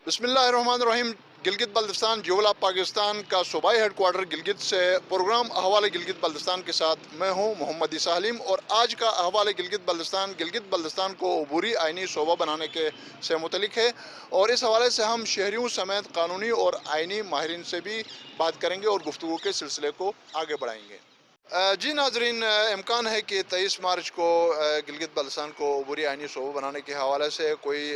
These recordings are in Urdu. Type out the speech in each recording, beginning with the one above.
بسم اللہ الرحمن الرحیم۔ گلگت بلتستان جولا پاکستان کا صوبائی ہیڈ کوارٹر گلگت سے پروگرام احوال گلگت بلتستان کے ساتھ میں ہوں محمد عیسیٰ حلیم، اور آج کا احوال گلگت بلتستان کو عبوری آئینی صوبہ بنانے سے متعلق ہے، اور اس حوالے سے ہم شہریوں سمیت قانونی اور آئینی ماہرین سے بھی بات کریں گے اور گفتگو کے سلسلے کو آگے بڑھائیں گے۔ جی ناظرین، امکان ہے کہ 23 مارچ کو گلگت بلتستان کو عبوری آئینی صوبہ بنانے کے حوالے سے کوئی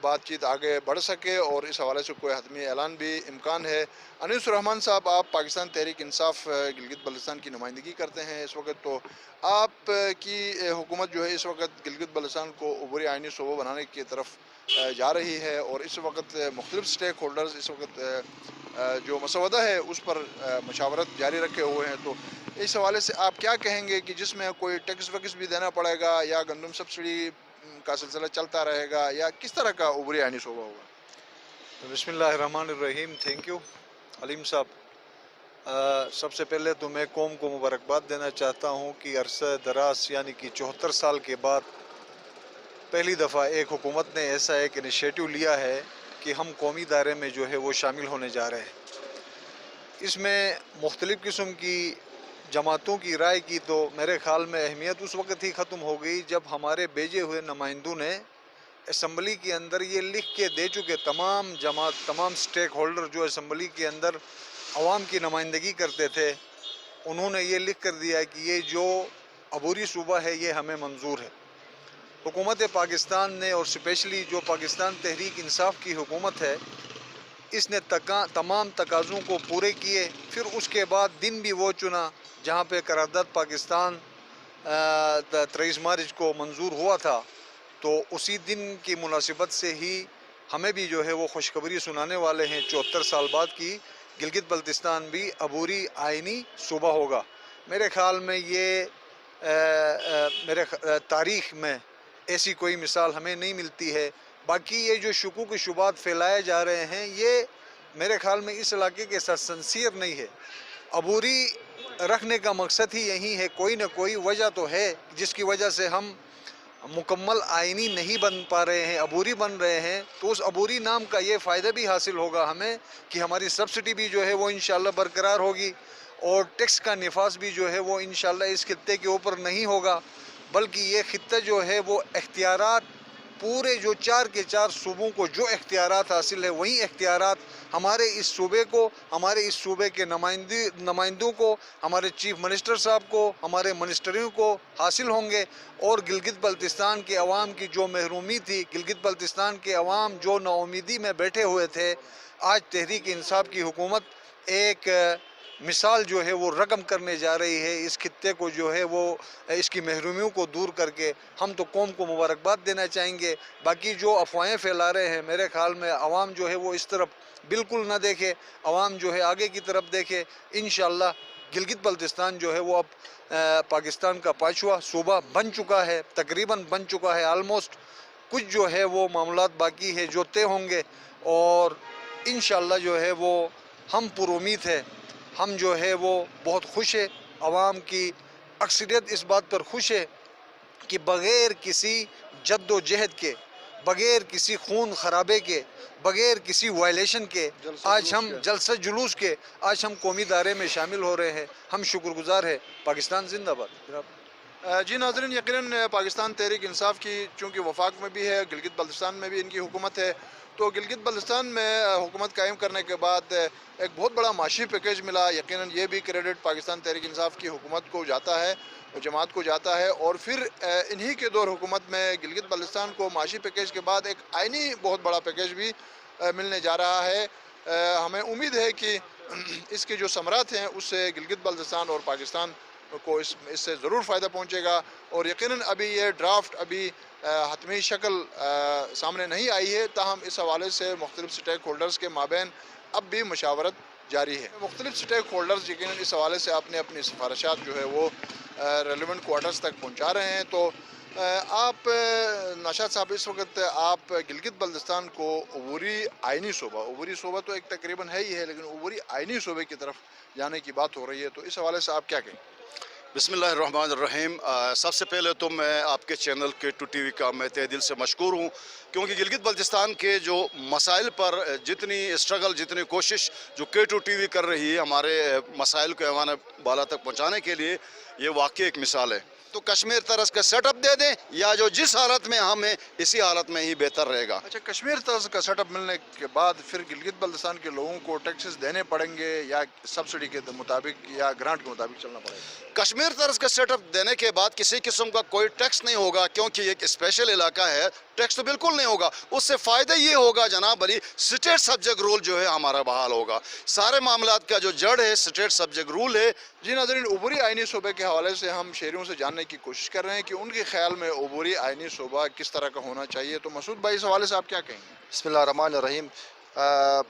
بات چیت آگے بڑھ سکے، اور اس حوالے سے کوئی حتمی اعلان بھی امکان ہے۔ انیس الرحمان صاحب، آپ پاکستان تحریک انصاف گلگت بلتستان کی نمائندگی کرتے ہیں اس وقت، تو آپ کی حکومت جو ہے اس وقت گلگت بلتستان کو عبوری آئینی صوبہ بنانے کی طرف جا رہی ہے، اور اس وقت مختلف سٹیک ہولڈرز اس وقت جو مسودہ ہے اس پر مشاورت جاری رکھے ہوئے ہیں، تو اس حوالے سے آپ کیا کہیں گے کہ جس میں کوئی ٹیکس ویکس بھی دینا پڑے گا، یا گندم سبسڈی کا سلسلہ چلتا رہے گا، یا کس طرح کا عبوری آئینی شعبہ ہوگا؟ بسم اللہ الرحمن الرحیم۔ تھینک یو علیم صاحب۔ سب سے پہلے تو میں قوم کو مبارکباد دینا چاہتا ہوں کہ عرصہ دراز یعنی کہ 74 سال کے بعد پہلی دفعہ ایک حکومت نے ایسا ایک انیشیٹو لیا ہے کہ ہم قومی دائرے میں جو ہے وہ شامل ہونے جا رہے ہیں۔ اس میں مختلف قسم کی جماعتوں کی رائے کی تو میرے خیال میں اہمیت اس وقت ہی ختم ہو گئی جب ہمارے بھیجے ہوئے نمائندوں نے اسمبلی کے اندر یہ لکھ کے دے چکے، تمام سٹیک ہولڈر جو اسمبلی کے اندر عوام کی نمائندگی کرتے تھے، انہوں نے یہ لکھ کر دیا کہ یہ جو عبوری صوبہ ہے یہ ہمیں منظور ہے۔ حکومت پاکستان نے، اور اسپیشلی جو پاکستان تحریک انصاف کی حکومت ہے، اس نے تمام تقاضوں کو پورے کیے۔ پھر اس کے بعد دن بھی وہ چنا جہاں پہ قرارداد پاکستان 23 مارچ کو منظور ہوا تھا، تو اسی دن کی مناسبت سے ہی ہمیں بھی جو ہے وہ خوشخبری سنانے والے ہیں۔ 74 سال بعد کی گلگت بلتستان بھی عبوری آئینی صوبہ ہوگا۔ میرے خیال میں یہ تاریخ میں ایسی کوئی مثال ہمیں نہیں ملتی ہے۔ باقی یہ جو شکوک و شبہات پھیلائے جا رہے ہیں، یہ میرے خیال میں اس علاقے کے ساتھ سنسیئر نہیں ہے۔ عبوری رکھنے کا مقصد ہی یہی ہے، کوئی نہ کوئی وجہ تو ہے جس کی وجہ سے ہم مکمل آئینی نہیں بن پا رہے ہیں، عبوری بن رہے ہیں، تو اس عبوری نام کا یہ فائدہ بھی حاصل ہوگا ہمیں کہ ہماری سبسڈی بھی جو ہے وہ انشاءاللہ برقرار ہوگی، اور ٹیکس کا نفاذ بھی جو ہے وہ انشاءاللہ اس خطے کے اوپر نہیں ہوگا، بلکہ یہ خطہ جو ہے وہ اختیارات پورے جو 4 کے 4 صوبوں کو جو اختیارات حاصل ہے، وہی اختیارات ہمارے اس صوبے کو، ہمارے اس صوبے کے نمائندوں کو، ہمارے چیف منسٹر صاحب کو، ہمارے منسٹریوں کو حاصل ہوں گے، اور گلگت بلتستان کے عوام کی جو محرومی تھی، گلگت بلتستان کے عوام جو نا امیدی میں بیٹھے ہوئے تھے، آج تحریک انصاف کی حکومت ایک مثال جو ہے وہ رقم کرنے جا رہی ہے اس خطے کو، جو ہے وہ اس کی محرومیوں کو دور کر کے۔ ہم تو قوم کو مبارکباد دینا چاہیں گے۔ باقی جو افواہیں پھیلا رہے ہیں، میرے خیال میں عوام جو ہے وہ اس طرف بالکل نہ دیکھے، عوام جو ہے آگے کی طرف دیکھے۔ انشاءاللہ گلگت بلتستان جو ہے وہ اب پاکستان کا 5واں صوبہ بن چکا ہے، تقریباً بن چکا ہے آلموسٹ۔ کچھ جو ہے وہ معاملات باقی ہے جو طے ہوں گے، اور انشاءاللہ جو ہے وہ ہم پر امید ہے، ہم جو ہے وہ بہت خوش ہے، عوام کی اکثریت اس بات پر خوش ہے کہ بغیر کسی جد و جہد کے، بغیر کسی خون خرابے کے، بغیر کسی وائلیشن کے، آج ہم جلسہ جلوس کے، آج ہم قومی دائرے میں شامل ہو رہے ہیں۔ ہم شکر گزار ہیں۔ پاکستان زندہ باد۔ جی ناظرین، یقیناً پاکستان تحریک انصاف کی چونکہ وفاق میں بھی ہے، گلگت بلتستان میں بھی ان کی حکومت ہے، تو گلگت بلتستان میں حکومت قائم کرنے کے بعد ایک بہت بڑا معاشی پیکیج ملا۔ یقیناً یہ بھی کریڈٹ پاکستان تحریک انصاف کی حکومت کو جاتا ہے، جماعت کو جاتا ہے، اور پھر انہی کے دور حکومت میں گلگت بلتستان کو معاشی پیکیج کے بعد ایک آئینی بہت بڑا پیکیج بھی ملنے جا رہا ہے۔ ہمیں امید ہے کہ اس کے جو ثمرات ہیں اس سے گلگت بلتستان اور پاکستان کو اس سے ضرور فائدہ پہنچے گا، اور یقیناً ابھی یہ ڈرافٹ ابھی حتمی شکل سامنے نہیں آئی ہے، تاہم اس حوالے سے مختلف سٹیک ہولڈرز کے مابین اب بھی مشاورت جاری ہے۔ مختلف سٹیک ہولڈرز یقیناً اس حوالے سے اپنی سفارشات جو ہے وہ ریلیونٹ کوارٹرز تک پہنچا رہے ہیں۔ تو آپ ناشاد صاحب، اس وقت آپ گلگت بلتستان کو عبوری آئینی صوبہ تو ایک تقریباً ہے ہی ہے، لیکن عبوری آئینی صوبے کی طرف جانے کی بات ہو رہی ہے، تو اس حوالے سے آپ کیا کہیں؟ بسم اللہ الرحمن الرحیم۔ سب سے پہلے تو میں آپ کے چینل کے ٹو ٹی وی کا میں تہہ دل سے مشکور ہوں، کیونکہ گلگت بلتستان کے جو مسائل پر جتنی اسٹرگل، جتنی کوشش جو کے ٹو ٹی وی کر رہی ہے ہمارے مسائل کو ایوان بالا تک پہنچانے کے لیے، یہ واقعی ایک مثال ہے۔ تو کشمیر طرز کا سیٹ اپ دے دیں یا جو جس حالت میں ہم ہیں اسی حالت میں ہی بہتر رہے گا۔ اچھا، کشمیر طرز کا سیٹ اپ ملنے کے بعد پھر گلگت بلتستان کے لوگوں کو ٹیکسز دینے پڑیں گے یا سبسڈی کے مطابق یا گرانٹ کے مطابق چلنا پڑے گا؟ کشمیر طرز کا سیٹ اپ دینے کے بعد کسی قسم کا کوئی ٹیکس نہیں ہوگا، کیونکہ یہ ایک اسپیشل علاقہ ہے۔ ٹیکس تو بالکل نہیں ہوگا، اس سے فائدہ یہ ہوگا جناب علی، اسٹیٹ سبجیکٹ رول جو ہے ہمارا بحال ہوگا۔ سارے معاملات کا جو جڑ ہے اسٹیٹ سبجیکٹ رول ہے۔ جی ناظرین، عبوری آئینی صوبے کے حوالے سے ہم شہریوں سے جاننے کی کوشش کر رہے ہیں کہ ان کے خیال میں عبوری آئینی صوبہ کس طرح کا ہونا چاہیے۔ تو مسعود بھائی، اس حوالے سے آپ کیا کہیں گے؟ بسم اللہ الرحمن الرحیم۔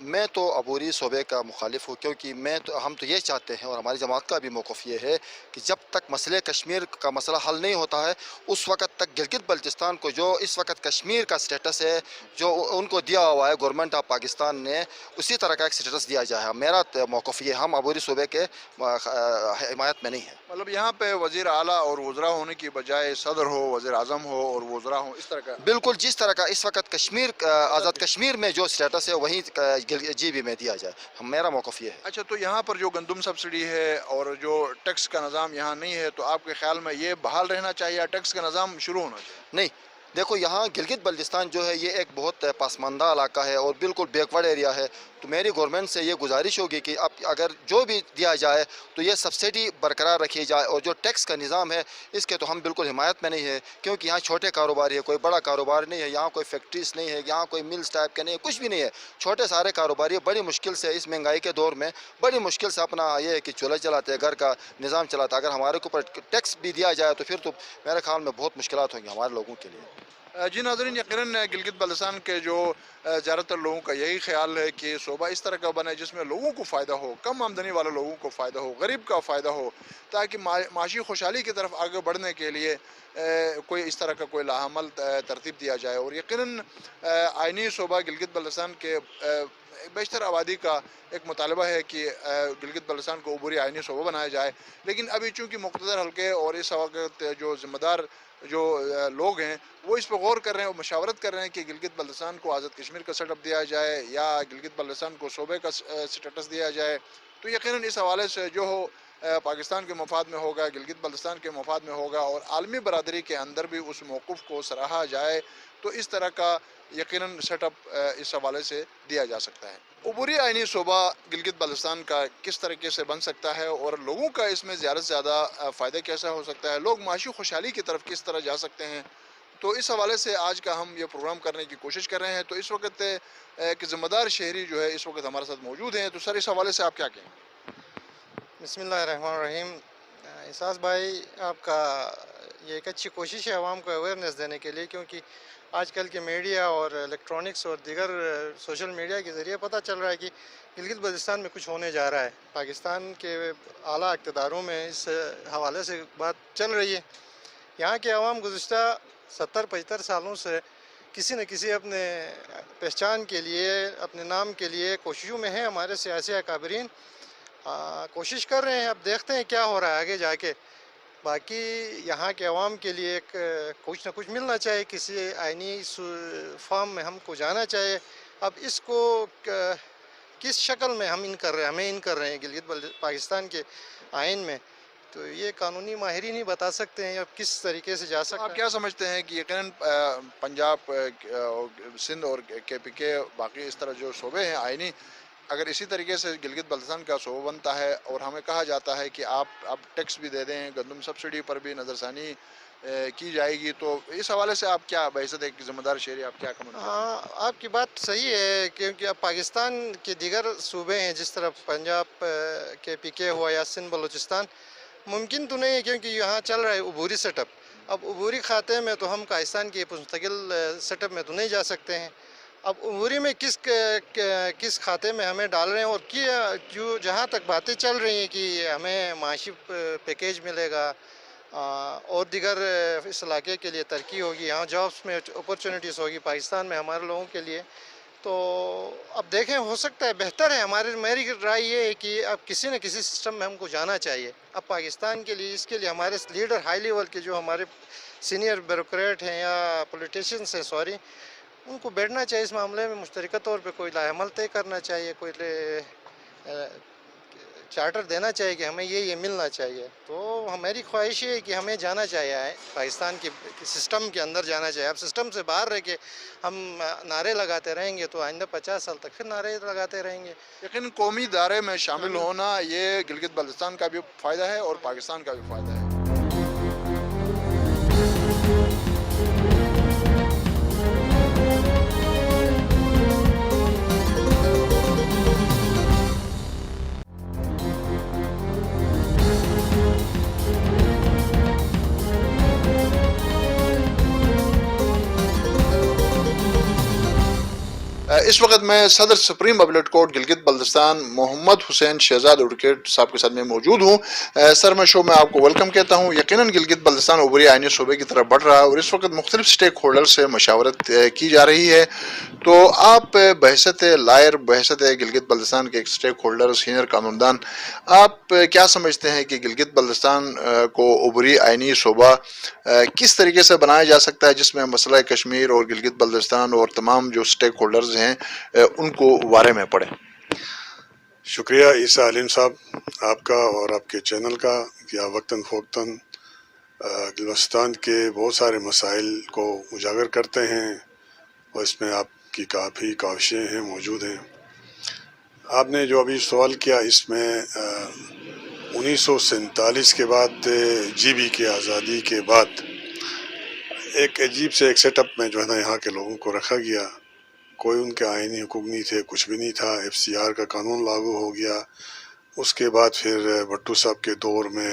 میں تو عبوری صوبے کا مخالف ہوں، کیونکہ ہم تو یہ چاہتے ہیں اور ہماری جماعت کا بھی موقف یہ ہے کہ جب تک مسئلہ کشمیر کا مسئلہ حل نہیں ہوتا ہے اس وقت تک گلگت بلتستان کو جو اس وقت کشمیر کا سٹیٹس ہے جو ان کو دیا ہوا ہے گورنمنٹ آف پاکستان نے، اسی طرح کا ایک سٹیٹس دیا جائے۔ میرا موقف یہ، ہم عبوری صوبے کے حمایت میں نہیں ہیں۔ مطلب یہاں پہ وزیر اعلیٰ اور وزراء ہونے کی بجائے صدر ہو، وزیر اعظم ہو اور وزراء ہوں، اس طرح کا؟ بالکل جس طرح کا اس وقت کشمیر آزاد کشمیر میں جو سٹیٹس ہے وہیں جی بی میں دیا جائے، میرا موقف یہ ہے۔ اچھا، تو یہاں پر جو گندم سبسڈی ہے اور جو ٹیکس کا نظام یہاں نہیں ہے، تو آپ کے خیال میں یہ بحال رہنا چاہیے یا ٹیکس کا نظام شروع ہونا چاہیے؟ نہیں، دیکھو یہاں گلگت بلتستان جو ہے یہ ایک بہت پسماندہ علاقہ ہے اور بالکل بیکورڈ ایریا ہے، تو میری گورنمنٹ سے یہ گزارش ہوگی کہ اب اگر جو بھی دیا جائے تو یہ سبسڈی برقرار رکھی جائے، اور جو ٹیکس کا نظام ہے اس کے تو ہم بالکل حمایت میں نہیں ہے، کیونکہ یہاں چھوٹے کاروباری ہے، کوئی بڑا کاروبار نہیں ہے، یہاں کوئی فیکٹریز نہیں ہے، یہاں کوئی ملز ٹائپ کے نہیں ہے، کچھ بھی نہیں ہے، چھوٹے سارے کاروباری بڑی مشکل سے اس مہنگائی کے دور میں بڑی مشکل سے اپنا یہ ہے کہ چولہا چلاتے ہیں، گھر کا نظام چلاتا ہے۔ اگر ہمارے اوپر ٹیکس بھی دیا جائے تو پھر تو میرے خیال میں بہت مشکلات ہوں گی ہمارے لوگوں کے لیے۔ جی ناظرین، یقیناً گلگت بلتستان کے جو زیادہ تر لوگوں کا یہی خیال ہے کہ صوبہ اس طرح کا بنے جس میں لوگوں کو فائدہ ہو، کم آمدنی والے لوگوں کو فائدہ ہو، غریب کا فائدہ ہو، تاکہ معاشی خوشحالی کی طرف آگے بڑھنے کے لیے کوئی اس طرح کا کوئی لاعمل ترتیب دیا جائے۔ اور یقیناً آئینی صوبہ گلگت بلتستان کے بیشتر آبادی کا ایک مطالبہ ہے کہ گلگت بلتستان کو عبوری آئینی صوبہ بنایا جائے، لیکن ابھی چونکہ مقتدر حلقے اور اس وقت جو ذمہ دار جو لوگ ہیں وہ اس پہ غور کر رہے ہیں اور مشاورت کر رہے ہیں کہ گلگت بلتستان کو آزاد کشمیر کا سیٹ اپ دیا جائے یا گلگت بلتستان کو صوبے کا سٹیٹس دیا جائے۔ تو یقیناً اس حوالے سے جو ہو پاکستان کے مفاد میں ہوگا، گلگت بلتستان کے مفاد میں ہوگا، اور عالمی برادری کے اندر بھی اس موقف کو سراہا جائے تو اس طرح کا یقیناً سیٹ اپ اس حوالے سے دیا جا سکتا ہے۔ عبوری آئینی صوبہ گلگت بلتستان کا کس طریقے سے بن سکتا ہے اور لوگوں کا اس میں زیادہ سے زیادہ فائدہ کیسا ہو سکتا ہے، لوگ معاشی خوشحالی کی طرف کس طرح جا سکتے ہیں، تو اس حوالے سے آج کا ہم یہ پروگرام کرنے کی کوشش کر رہے ہیں۔ تو اس وقت ایک ذمہ دار شہری جو ہے اس وقت ہمارے ساتھ موجود ہیں، تو سر اس حوالے سے آپ کیا کہیں؟ بسم اللہ الرحمن الرحیم۔ احساس بھائی، آپ کا یہ ایک اچھی کوشش ہے عوام کو اویئرنیس دینے کے لیے، کیونکہ آج کل کے میڈیا اور الیکٹرانکس اور دیگر سوشل میڈیا کے ذریعے پتہ چل رہا ہے کہ گلگت بلتستان میں کچھ ہونے جا رہا ہے۔ پاکستان کے اعلیٰ اقتداروں میں اس حوالے سے بات چل رہی ہے۔ یہاں کے عوام گزشتہ 70-75 سالوں سے کسی نہ کسی اپنے پہچان کے لیے، اپنے نام کے لیے کوششوں میں ہیں۔ ہمارے سیاسی اکابرین کوشش کر رہے ہیں، اب دیکھتے ہیں کیا ہو رہا ہے آگے جا کے۔ باقی یہاں کے عوام کے لیے ایک کچھ نہ کچھ ملنا چاہیے، کسی آئینی فارم میں ہم کو جانا چاہیے۔ اب اس کو کس شکل میں ہمیں ان کر رہے ہیں گلگت پاکستان کے آئین میں، تو یہ قانونی ماہرین ہی بتا سکتے ہیں اب کس طریقے سے جا سکتا ہے۔ آپ کیا سمجھتے ہیں کہ یقیناً پنجاب، سندھ اور کے پی کے باقی اس طرح جو صوبے ہیں آئینی، اگر اسی طریقے سے گلگت بلتستان کا صوبہ بنتا ہے اور ہمیں کہا جاتا ہے کہ آپ اب ٹیکس بھی دے دیں، گندم سبسڈی پر بھی نظر ثانی کی جائے گی، تو اس حوالے سے آپ کیا بحیثیت ایک ذمہ دار شہری آپ کیا کمنٹ؟ ہاں، آپ کی بات صحیح ہے، کیونکہ اب پاکستان کے دیگر صوبے ہیں جس طرح پنجاب کے پی کے ہوا یا سندھ بلوچستان، ممکن تو نہیں ہے کیونکہ یہاں چل رہا ہے عبوری سیٹ اپ۔ اب عبوری خاتے میں تو ہم پاکستان کے مستقل سیٹ اپ میں تو نہیں جا سکتے ہیں۔ اب عبوری میں کس کھاتے میں ہمیں ڈال رہے ہیں، اور جو جہاں تک باتیں چل رہی ہیں کہ ہمیں معاشی پیکیج ملے گا اور دیگر اس علاقے کے لیے ترقی ہوگی، یہاں جابس میں اپرچونیٹیز ہوگی پاکستان میں ہمارے لوگوں کے لیے، تو اب دیکھیں، ہو سکتا ہے بہتر ہے. میری رائے یہ ہے کہ اب کسی نہ کسی سسٹم میں ہم کو جانا چاہیے. اب پاکستان کے لیے، اس کے لیے ہمارے لیڈر ہائی لیول کے جو ہمارے سینئر بیوروکریٹ ہیں یا پولیٹیشینس ہیں، سوری، ان کو بیٹھنا چاہیے اس معاملے میں، مشترکہ طور پہ کوئی لائحہ عمل طے کرنا چاہیے، کوئی چارٹر دینا چاہیے کہ ہمیں یہ ملنا چاہیے. تو ہماری خواہش یہ ہے کہ ہمیں جانا چاہیے، پاکستان کے سسٹم کے اندر جانا چاہیے. اب سسٹم سے باہر رہ کے ہم نعرے لگاتے رہیں گے تو آئندہ 50 سال تک پھر نعرے لگاتے رہیں گے. لیکن قومی دائرے میں شامل ہونا یہ گلگت بلتستان کا بھی فائدہ ہے اور پاکستان کا بھی فائدہ ہے. اس وقت میں صدر supreme appellate court Gilgit Baltistan Muhammad Hussain Shahzad advocate صاحب کے ساتھ میں موجود ہوں. سر، میں شو میں آپ کو ویلکم کہتا ہوں. یقیناً گلگت بلتستان عبوری آئینی صوبے کی طرف بڑھ رہا ہے اور اس وقت مختلف سٹیک ہولڈر سے مشاورت کی جا رہی ہے. تو آپ بحیثیت لائر، بحیثیت گلگت بلتستان کے ایک سٹیک ہولڈر، سینئر قانوندان، آپ کیا سمجھتے ہیں کہ گلگت بلتستان کو عبوری آئینی صوبہ کس طریقے سے بنایا جا سکتا ہے جس میں مسئلہ کشمیر اور گلگت بلتستان اور تمام جو سٹیک ہولڈرز ہیں ان کو وارے میں پڑے؟ شکریہ عیسیٰ علیم صاحب آپ کا اور آپ کے چینل کا کہ آپ وقتاً فوقتاً بلوچستان کے بہت سارے مسائل کو اجاگر کرتے ہیں اور اس میں آپ کی کافی کاوشیں ہیں، موجود ہیں. آپ نے جو ابھی سوال کیا، اس میں 1947 کے بعد جی بی کی آزادی کے بعد ایک عجیب سے ایک سیٹ اپ میں جو ہے نا یہاں کے لوگوں کو رکھا گیا. کوئی ان کے آئینی حقوق نہیں تھے، کچھ بھی نہیں تھا. ایف سی آر کا قانون لاگو ہو گیا. اس کے بعد پھر بھٹو صاحب کے دور میں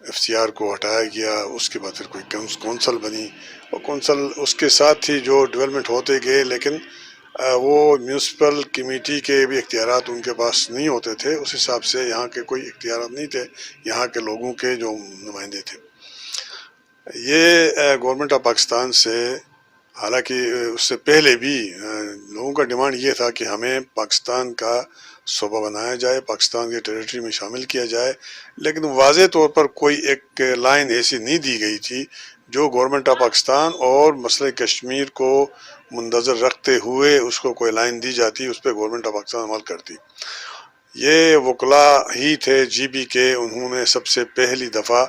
ایف سی آر کو ہٹایا گیا. اس کے بعد پھر کوئی کونسل بنی اور کونسل اس کے ساتھ ہی جو ڈیولپمنٹ ہوتے گئے، لیکن وہ میونسپل کمیٹی کے بھی اختیارات ان کے پاس نہیں ہوتے تھے. اس حساب سے یہاں کے کوئی اختیارات نہیں تھے یہاں کے لوگوں کے جو نمائندے تھے. یہ گورنمنٹ آف پاکستان سے، حالانکہ اس سے پہلے بھی لوگوں کا ڈیمانڈ یہ تھا کہ ہمیں پاکستان کا صوبہ بنایا جائے، پاکستان کے ٹیریٹری میں شامل کیا جائے، لیکن واضح طور پر کوئی ایک لائن ایسی نہیں دی گئی تھی جو گورنمنٹ آف پاکستان اور مسئلہ کشمیر کو مندرج رکھتے ہوئے اس کو کوئی لائن دی جاتی، اس پہ گورنمنٹ آف پاکستان عمل کرتی. یہ وکلاء ہی تھے جی بی کے، انہوں نے سب سے پہلی دفعہ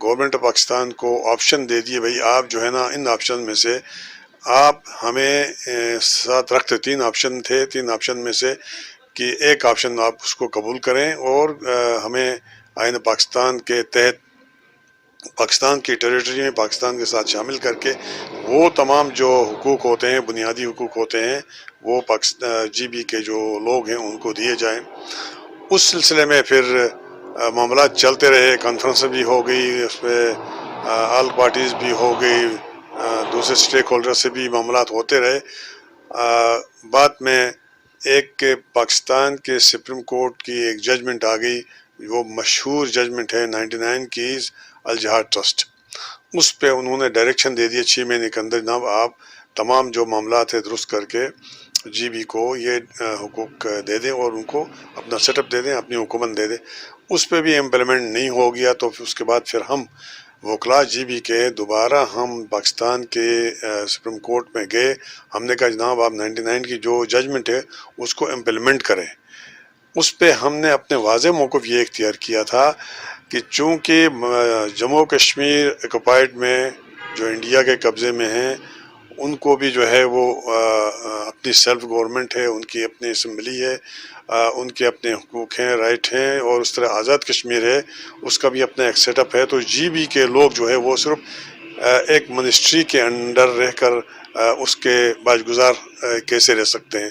گورنمنٹ آف پاکستان کو آپشن دے دیے، بھائی آپ جو ہے نا ان آپشن میں سے آپ ہمیں ساتھ رکھتے. 3 آپشن تھے، 3 آپشن میں سے کہ ایک آپشن آپ اس کو قبول کریں اور ہمیں آئین پاکستان کے تحت پاکستان کی ٹیریٹری میں پاکستان کے ساتھ شامل کر کے وہ تمام جو حقوق ہوتے ہیں، بنیادی حقوق ہوتے ہیں، وہ جی بی کے جو لوگ ہیں ان کو دیے جائیں. اس سلسلے میں پھر معاملات چلتے رہے. کانفرنس بھی ہو گئی، اس پہ آل پارٹیز بھی ہو گئی، دوسرے سٹیک ہولڈر سے بھی معاملات ہوتے رہے. بعد میں ایک پاکستان کے سپریم کورٹ کی ایک ججمنٹ آ گئی، وہ مشہور ججمنٹ ہے 99 کی الجہاد ٹرسٹ. اس پہ انہوں نے ڈائریکشن دے دیا 6 مہینے کے اندر، جناب آپ تمام جو معاملات ہیں درست کر کے جی بی کو یہ حقوق دے دیں اور ان کو اپنا سیٹ اپ دے دیں، اپنی حکومت دے دیں. اس پہ بھی امپلیمنٹ نہیں ہو گیا. تو اس کے بعد پھر ہم وکلاء جی بی کے دوبارہ ہم پاکستان کے سپریم کورٹ میں گئے. ہم نے کہا جناب آپ 99 کی جو ججمنٹ ہے اس کو امپلیمنٹ کریں. اس پہ ہم نے اپنے واضح موقف یہ اختیار کیا تھا کہ چونکہ جموں کشمیر اکوپائڈ میں جو انڈیا کے قبضے میں ہیں، ان کو بھی جو ہے وہ اپنی سیلف گورنمنٹ ہے، ان کی اپنی اسمبلی ہے، ان کے اپنے حقوق ہیں، رائٹ ہیں، اور اس طرح آزاد کشمیر ہے، اس کا بھی اپنا ایک سیٹ اپ ہے. تو جی بی کے لوگ جو ہے وہ صرف ایک منسٹری کے انڈر رہ کر اس کے باجگزار کیسے رہ سکتے ہیں.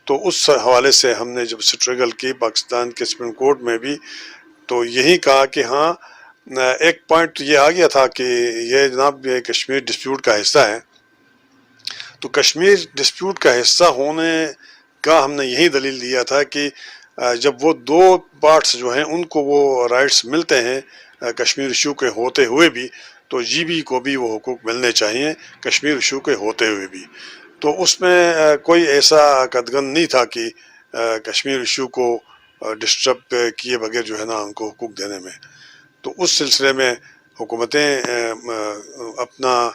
تو اس حوالے سے ہم نے جب سٹرگل کی پاکستان کے سپریم کورٹ میں بھی، تو یہی کہا کہ ہاں ایک پوائنٹ یہ آ گیا تھا کہ یہ جناب یہ کشمیر ڈسپیوٹ کا حصہ ہے. تو کشمیر ڈسپیوٹ کا حصہ ہونے کا ہم نے یہی دلیل دیا تھا کہ جب وہ 2 پارٹس جو ہیں ان کو وہ رائٹس ملتے ہیں کشمیر ایشو کے ہوتے ہوئے بھی، تو جی بی کو بھی وہ حقوق ملنے چاہیے کشمیر ایشو کے ہوتے ہوئے بھی. تو اس میں کوئی ایسا قدغن نہیں تھا کہ کشمیر ایشو کو ڈسٹرب کیے بغیر جو ہے نا ان کو حقوق دینے میں. تو اس سلسلے میں حکومتیں اپنا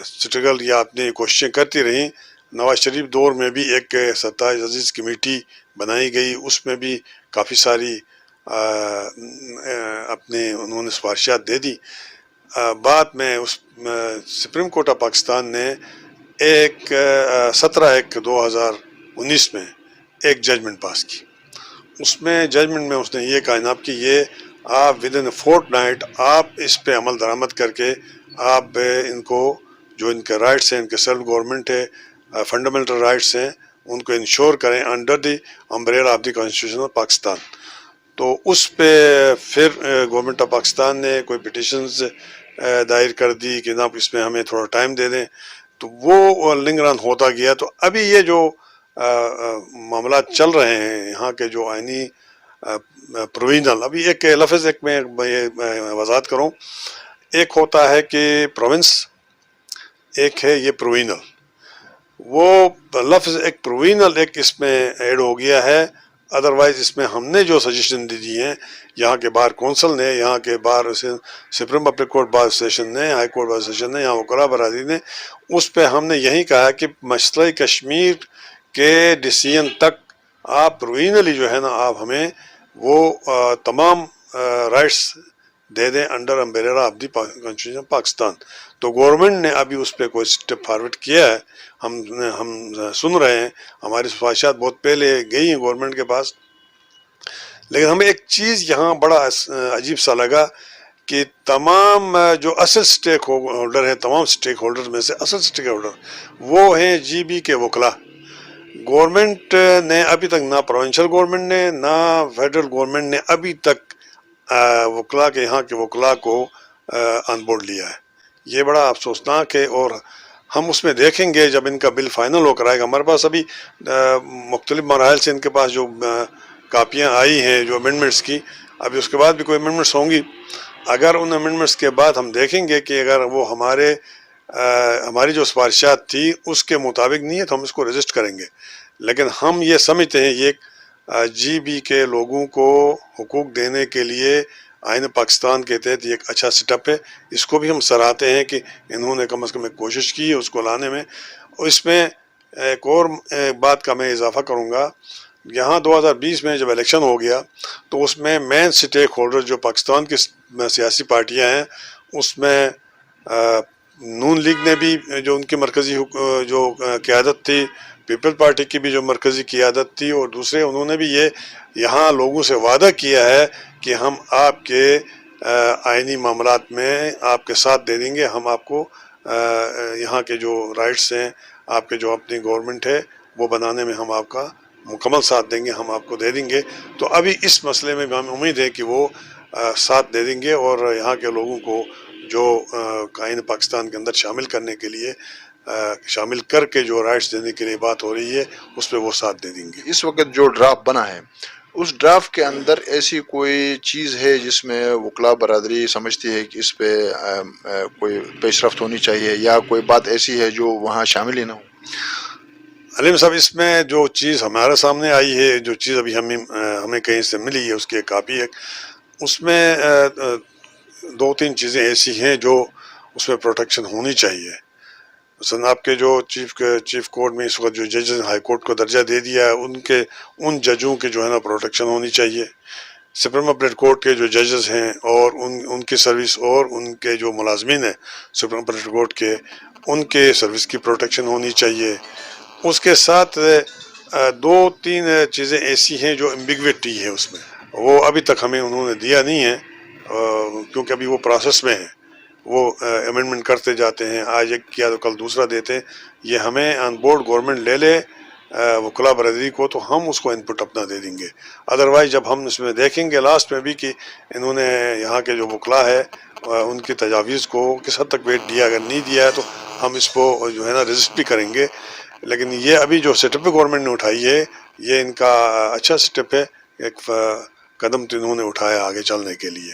سٹرگل یا اپنی کوششیں کرتی رہیں. نواز شریف دور میں بھی ایک 27 عزیز کمیٹی بنائی گئی, اس میں بھی کافی ساری اپنے انہوں نے سفارشات دے دی. بعد میں اس سپریم کورٹ آف پاکستان نے ایک 17/1/2019 میں ایک ججمنٹ پاس کی. اس میں ججمنٹ میں اس نے یہ کہا جناب کہ یہ آپ ود ان فورٹ نائٹ آپ اس پہ عمل درآمد کر کے آپ ان کو جو ان کے رائٹس ہیں, ان کے سیلف گورنمنٹ ہے, فنڈامنٹل رائٹس ہیں, ان کو انشور کریں under the umbrella of the constitution of Pakistan. تو اس پہ پھر گورنمنٹ آف پاکستان نے کوئی پٹیشنز دائر کر دی کہ جناب اس میں ہمیں تھوڑا ٹائم دے دیں. تو وہ لنگران ہوتا گیا. تو ابھی یہ جو معاملات چل رہے ہیں یہاں کے جو آئینی پرووینل, ابھی ایک لفظ ایک میں وضاحت کروں, ایک ہوتا ہے کہ پروونس, ایک ہے یہ پرووینل. وہ لفظ ایک پرووینل ایک اس میں ایڈ ہو گیا ہے. ادروائز اس میں ہم نے جو سجیشن دی ہیں یہاں کے بار کونسل نے, یہاں کے بار سپریم اپیل کورٹ بار اسیشن نے, ہائی کورٹ بار اسیشن نے, یہاں وکلاء برادری نے, اس پہ ہم نے یہی کہا کہ مسئلہ کشمیر کے ڈیسیژن تک آپ پرووینلی جو ہے نا آپ ہمیں وہ تمام رائٹس دے دیں under umbrella of the constitution of Pakistan. تو گورنمنٹ نے ابھی اس پہ کوئی اسٹیپ فارورڈ کیا ہے, ہم سن رہے ہیں, ہماری سفارشات بہت پہلے گئی ہیں گورنمنٹ کے پاس. لیکن ہمیں ایک چیز یہاں بڑا عجیب سا لگا کہ تمام جو اصل سٹیک ہولڈر ہیں, تمام سٹیک ہولڈر میں سے اصل سٹیک ہولڈر وہ ہیں جی بی کے وکلاء. گورنمنٹ نے ابھی تک نہ پروونشل گورنمنٹ نے نہ فیڈرل گورنمنٹ نے ابھی تک وکلاء کے یہاں کے وکلاء کو آن بورڈ لیا ہے. یہ بڑا افسوسناک ہے, اور ہم اس میں دیکھیں گے جب ان کا بل فائنل ہو کر آئے گا. ہمارے پاس ابھی مختلف مراحل سے ان کے پاس جو کاپیاں آئی ہیں جو امینڈمنٹس کی, ابھی اس کے بعد بھی کوئی امینڈمنٹس ہوں گی. اگر ان امینڈمنٹس کے بعد ہم دیکھیں گے کہ اگر وہ ہماری جو سفارشات تھی اس کے مطابق نہیں ہے تو ہم اس کو رجسٹ کریں گے. لیکن ہم یہ سمجھتے ہیں یہ جی بی کے لوگوں کو حقوق دینے کے لیے آئین پاکستان کے تحت یہ ایک اچھا سٹپ ہے. اس کو بھی ہم سراہتے ہیں کہ انہوں نے کم از کم ایک کوشش کی ہے اس کو لانے میں. اس میں ایک اور بات کا میں اضافہ کروں گا, یہاں 2020 میں جب الیکشن ہو گیا تو اس میں مین سٹیک ہولڈر جو پاکستان کی سیاسی پارٹیاں ہیں, اس میں نون لیگ نے بھی جو ان کی مرکزی جو قیادت تھی, پیپل پارٹی کی بھی جو مرکزی قیادت تھی, اور دوسرے انہوں نے بھی یہ یہاں لوگوں سے وعدہ کیا ہے کہ ہم آپ کے آئینی معاملات میں آپ کے ساتھ دے دیں گے, ہم آپ کو یہاں کے جو رائٹس ہیں, آپ کے جو اپنی گورنمنٹ ہے وہ بنانے میں ہم آپ کا مکمل ساتھ دیں گے, ہم آپ کو دے دیں گے. تو ابھی اس مسئلے میں بھی ہمیں امید ہے کہ وہ ساتھ دے دیں گے, اور یہاں کے لوگوں کو جو آئین پاکستان کے اندر شامل کرنے کے لیے شامل کر کے جو رائٹس دینے کے لیے بات ہو رہی ہے اس پہ وہ ساتھ دے دیں گے. اس وقت جو ڈرافٹ بنا ہے اس ڈرافٹ کے اندر ایسی کوئی چیز ہے جس میں وکلاء برادری سمجھتی ہے کہ اس پہ کوئی پیش رفت ہونی چاہیے, یا کوئی بات ایسی ہے جو وہاں شامل ہی نہ ہو؟ علیم صاحب, اس میں جو چیز ہمارے سامنے آئی ہے, جو چیز ابھی ہمیں کہیں سے ملی ہے, اس کی ایک کاپی ہے. اس میں 2-3 چیزیں ایسی ہیں جو اس میں پروٹیکشن ہونی چاہیے. مثلا آپ کے جو چیف کورٹ میں اس وقت جو ججز ہائی کورٹ کو درجہ دے دیا ہے, ان ججوں کے جو ہے نا پروٹیکشن ہونی چاہیے. سپریم اپیلیٹ کورٹ کے جو ججز ہیں اور ان کی سروس, اور ان کے جو ملازمین ہیں سپریم اپیلیٹ کورٹ کے, ان کے سروس کی پروٹیکشن ہونی چاہیے. اس کے ساتھ 2-3 چیزیں ایسی ہیں جو ایمبیگوٹی ہے اس میں, وہ ابھی تک ہمیں انہوں نے دیا نہیں ہے, کیونکہ ابھی وہ پروسیس میں ہیں, وہ امینڈمنٹ کرتے جاتے ہیں, آج ایک کیا تو کل دوسرا دیتے ہیں. یہ ہمیں آن بورڈ گورنمنٹ لے لے وکلاء برادری کو تو ہم اس کو انپٹ اپنا دے دیں گے. ادروائز جب ہم اس میں دیکھیں گے لاسٹ میں بھی کہ انہوں نے یہاں کے جو وکلاء ہے ان کی تجاویز کو کس حد تک ویٹ دیا, اگر نہیں دیا ہے تو ہم اس کو جو ہے نا رجسٹ بھی کریں گے. لیکن یہ ابھی جو سٹیپ گورنمنٹ نے اٹھائی ہے یہ ان کا اچھا سٹیپ ہے, ایک قدم تو انہوں نے اٹھایا آگے چلنے کے لیے.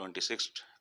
26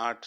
8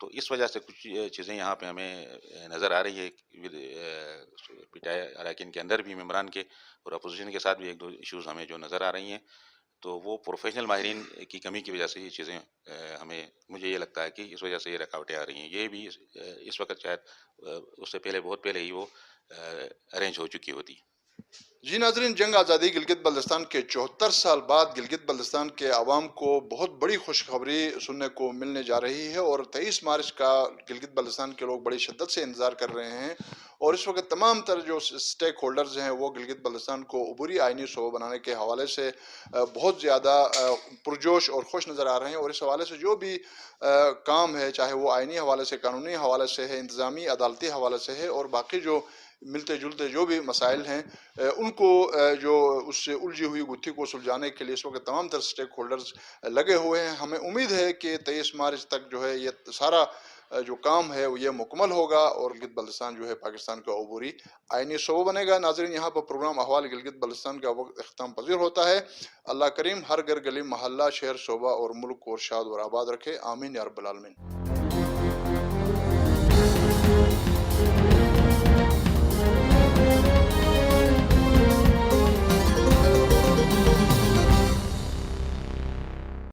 تو اس وجہ سے کچھ چیزیں یہاں پہ ہمیں نظر آ رہی ہے پی ٹی آئی اراکین کے اندر بھی ممبران کے اور اپوزیشن کے ساتھ بھی ایک دو ایشوز ہمیں جو نظر آ رہی ہیں، تو وہ پروفیشنل ماہرین کی کمی کی وجہ سے یہ چیزیں ہمیں مجھے یہ لگتا ہے کہ اس وجہ سے یہ رکاوٹیں آ رہی ہیں. یہ بھی اس وقت شاید اس سے پہلے بہت پہلے ہی وہ ارینج ہو چکی ہوتی. جی ناظرین، جنگ آزادی گلگت بلتستان کے 74 سال بعد گلگت بلتستان کے عوام کو بہت بڑی خوشخبری سننے کو ملنے جا رہی ہے، اور 23 مارچ کا گلگت بلتستان کے لوگ بڑی شدت سے انتظار کر رہے ہیں. اور اس وقت تمام تر جو سٹیک ہولڈرز ہیں وہ گلگت بلتستان کو عبوری آئینی صوبہ بنانے کے حوالے سے بہت زیادہ پرجوش اور خوش نظر آ رہے ہیں. اور اس حوالے سے جو بھی کام ہے، چاہے وہ آئینی حوالے سے، قانونی حوالے سے ہے، انتظامی عدالتی حوالے سے ہے، اور باقی جو ملتے جلتے جو بھی مسائل ہیں ان کو جو اس سے الجھی ہوئی گتھی کو سلجھانے کے لیے اس وقت تمام تر سٹیک ہولڈرز لگے ہوئے ہیں. ہمیں امید ہے کہ 23 مارچ تک جو ہے یہ سارا جو کام ہے وہ یہ مکمل ہوگا اور گلگت بلتستان جو ہے پاکستان کا عبوری آئینی صوبہ بنے گا. ناظرین، یہاں پر پروگرام احوال گلگت بلتستان کا وقت اختتام پذیر ہوتا ہے. اللہ کریم ہر گھر گلی محلہ شہر صوبہ اور ملک کو شاد اور آباد رکھے. آمین یا رب العالمین.